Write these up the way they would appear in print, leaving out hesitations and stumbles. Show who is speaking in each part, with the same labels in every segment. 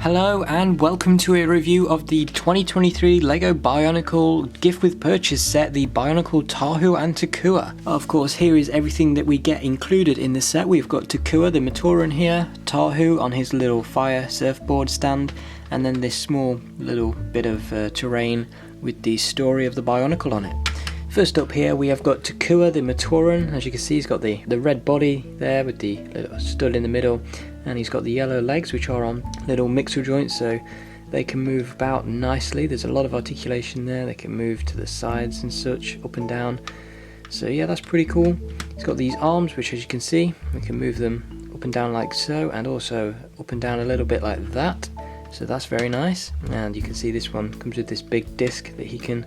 Speaker 1: Hello and welcome to a review of the 2023 LEGO Bionicle gift with purchase set, the Bionicle Tahu and Takua. Of course, here is everything that we get included in the set. We've got Takua the Matoran here, Tahu on his little fire surfboard stand, and then this small little bit of terrain with the story of the Bionicle on it. First up here we have got Takua the Matoran. As you can see, he's got the red body there with the little stud in the middle, and he's got the yellow legs which are on little mixel joints, so they can move about nicely. There's a lot of articulation there. They can move to the sides and such, up and down. So yeah, that's pretty cool. He's got these arms which, as you can see, we can move them up and down like so, and also up and down a little bit like that. So that's very nice. And you can see this one comes with this big disc that he can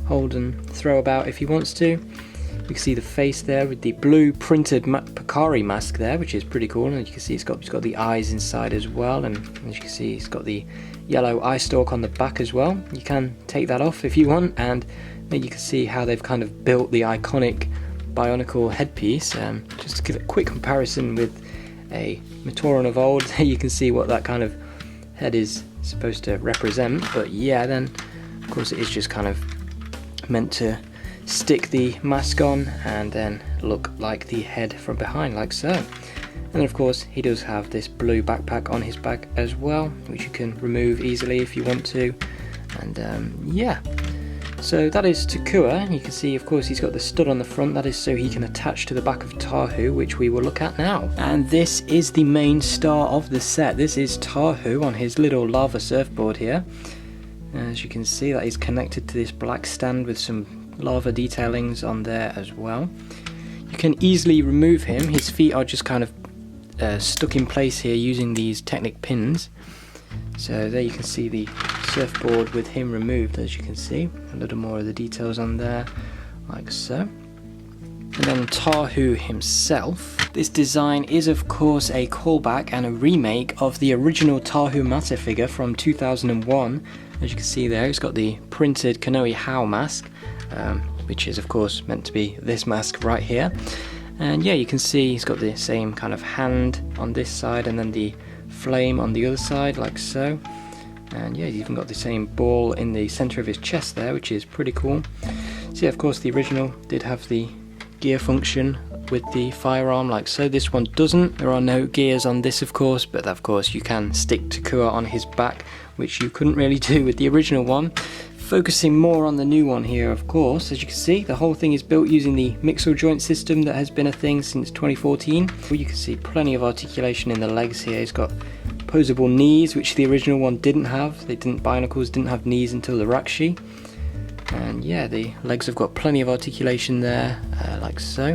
Speaker 1: hold and throw about if he wants to. You can see the face there with the blue printed Picari mask there, which is pretty cool. And you can see he's got the eyes inside as well, and as you can see he's got the yellow eye stalk on the back as well. You can take that off if you want, and then you can see how they've kind of built the iconic Bionicle headpiece. Just to give a quick comparison with a Matoran of old, you can see what that kind of head is supposed to represent. But yeah, then of course it is just kind of meant to stick the mask on and then look like the head from behind, like so. And then of course he does have this blue backpack on his back as well, which you can remove easily if you want to. And yeah, so that is Takua. You can see of course he's got the stud on the front. That is so he can attach to the back of Tahu, which we will look at now. And this is the main star of the set. This is Tahu on his little lava surfboard here. As you can see, that is connected to this black stand with some lava detailings on there as well. You can easily remove him. His feet are just kind of stuck in place here using these Technic pins. So there you can see the surfboard with him removed, as you can see. A little more of the details on there, like so. And then Tahu himself. This design is of course a callback and a remake of the original Tahu Mata figure from 2001. As you can see there, he's got the printed Kanoe How mask, which is of course meant to be this mask right here. And yeah, you can see he's got the same kind of hand on this side and then the flame on the other side, like so. And yeah, he's even got the same ball in the center of his chest there, which is pretty cool. So yeah, of course the original did have the gear function with the firearm, like so. This one doesn't. There are no gears on this of course, but of course you can stick Takua on his back, which you couldn't really do with the original one. Focusing more on the new one here, of course, as you can see, the whole thing is built using the mixel joint system that has been a thing since 2014. You can see plenty of articulation in the legs here. He's got posable knees, which the original one didn't have. Bionicles didn't have knees until the Rakshi. And yeah, the legs have got plenty of articulation there, like so.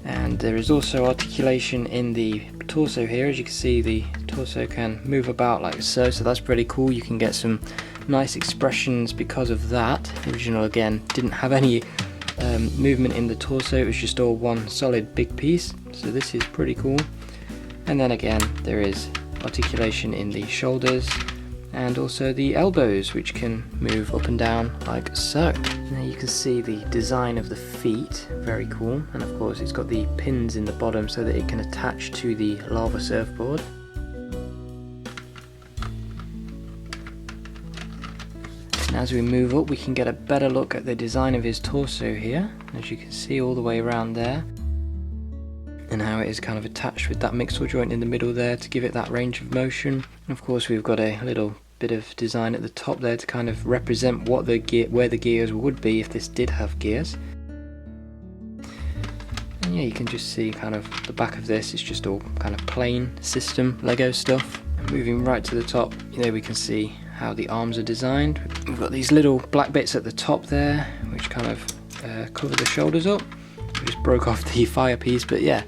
Speaker 1: And there is also articulation in the torso here. As you can see, the torso can move about like so, so that's pretty cool. You can get some nice expressions because of that. The original again didn't have any movement in the torso, it was just all one solid big piece, so this is pretty cool. And then again there is articulation in the shoulders and also the elbows, which can move up and down like so. Now you can see the design of the feet, very cool. And of course it's got the pins in the bottom so that it can attach to the lava surfboard. And as we move up we can get a better look at the design of his torso here, as you can see all the way around there, and how it is kind of attached with that mixel joint in the middle there to give it that range of motion. And of course we've got a little bit of design at the top there to kind of represent what the where the gears would be if this did have gears. And yeah, you can just see kind of the back of this, it's just all kind of plain system Lego stuff. And moving right to the top, there we can see how the arms are designed. We've got these little black bits at the top there which kind of cover the shoulders up. We just broke off the fire piece, but yeah,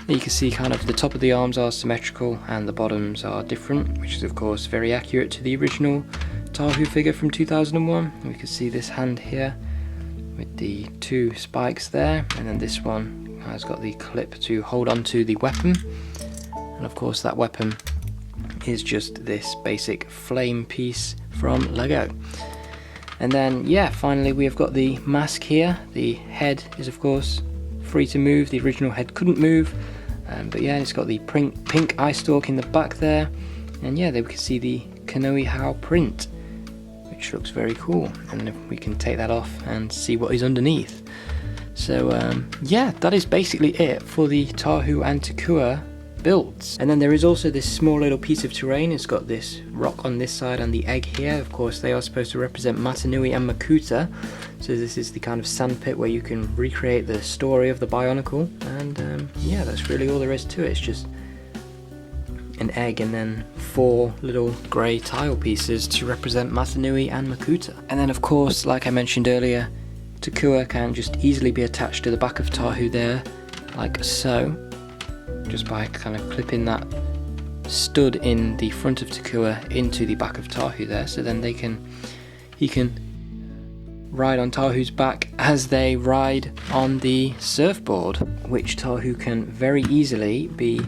Speaker 1: you can see kind of the top of the arms are symmetrical and the bottoms are different, which is of course very accurate to the original Tahu figure from 2001. And we can see this hand here with the two spikes there, and then this one has got the clip to hold on to the weapon. And of course that weapon is just this basic flame piece from Lego. And then yeah, finally we have got the mask here. The head is of course free to move. The original head couldn't move, but yeah, it's got the pink eye stalk in the back there, And yeah, there we can see the Kanoe How print, which looks very cool. And we can take that off and see what is underneath. So yeah, that is basically it for the Tahu and Takua builds. And then there is also this small little piece of terrain. It's got this rock on this side and the egg here. Of course, they are supposed to represent Matanui and Makuta. So this is the kind of sandpit where you can recreate the story of the Bionicle. And yeah, that's really all there is to it. It's just an egg and then 4 little grey tile pieces to represent Matanui and Makuta. And then of course, like I mentioned earlier, Takua can just easily be attached to the back of Tahu there, like so, just by kind of clipping that stud in the front of Takua into the back of Tahu there. So then he can ride on Tahu's back as they ride on the surfboard, which Tahu can very easily be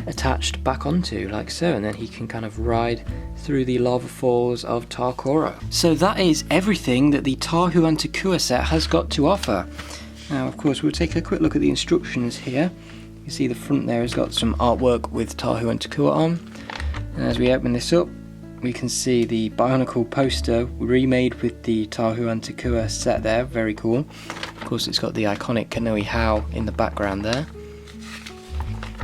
Speaker 1: attached back onto, like so, and then he can kind of ride through the lava falls of Tarkoro. So that is everything that the Tahu and Takua set has got to offer. Now of course we'll take a quick look at the instructions here. You see the front there has got some artwork with Tahu and Takua on, and as we open this up we can see the Bionicle poster remade with the Tahu and Takua set there, very cool. Of course it's got the iconic Kanoe How in the background there.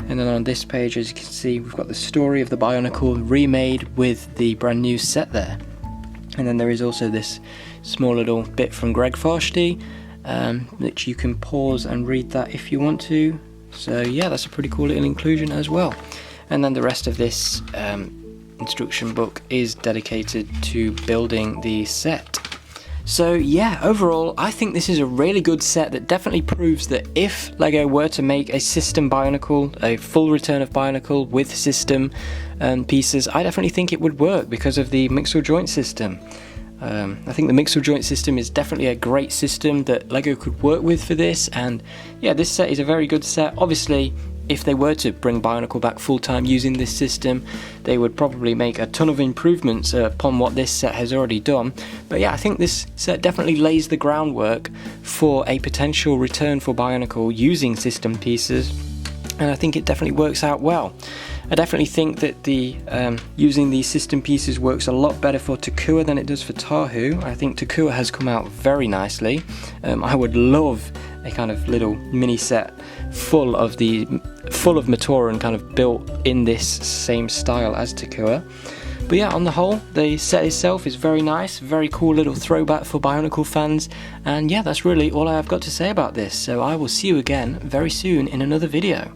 Speaker 1: And then on this page, as you can see, we've got the story of the Bionicle remade with the brand new set there. And then there is also this small little bit from Greg Farshtey, which you can pause and read that if you want to. So yeah, that's a pretty cool little inclusion as well. And then the rest of this instruction book is dedicated to building the set. So yeah, overall I think this is a really good set that definitely proves that if LEGO were to make a system Bionicle, a full return of Bionicle with system pieces, I definitely think it would work because of the mixel joint system. I think the mixel joint system is definitely a great system that LEGO could work with for this, and yeah, this set is a very good set. Obviously, if they were to bring Bionicle back full-time using this system, they would probably make a ton of improvements upon what this set has already done. But yeah, I think this set definitely lays the groundwork for a potential return for Bionicle using system pieces, and I think it definitely works out well. I definitely think that the using these system pieces works a lot better for Takua than it does for Tahu. I think Takua has come out very nicely. I would love a kind of little mini set full of Matoran kind of built in this same style as Takua. But yeah, on the whole, the set itself is very nice, very cool little throwback for Bionicle fans, and yeah, that's really all I have got to say about this. So I will see you again very soon in another video.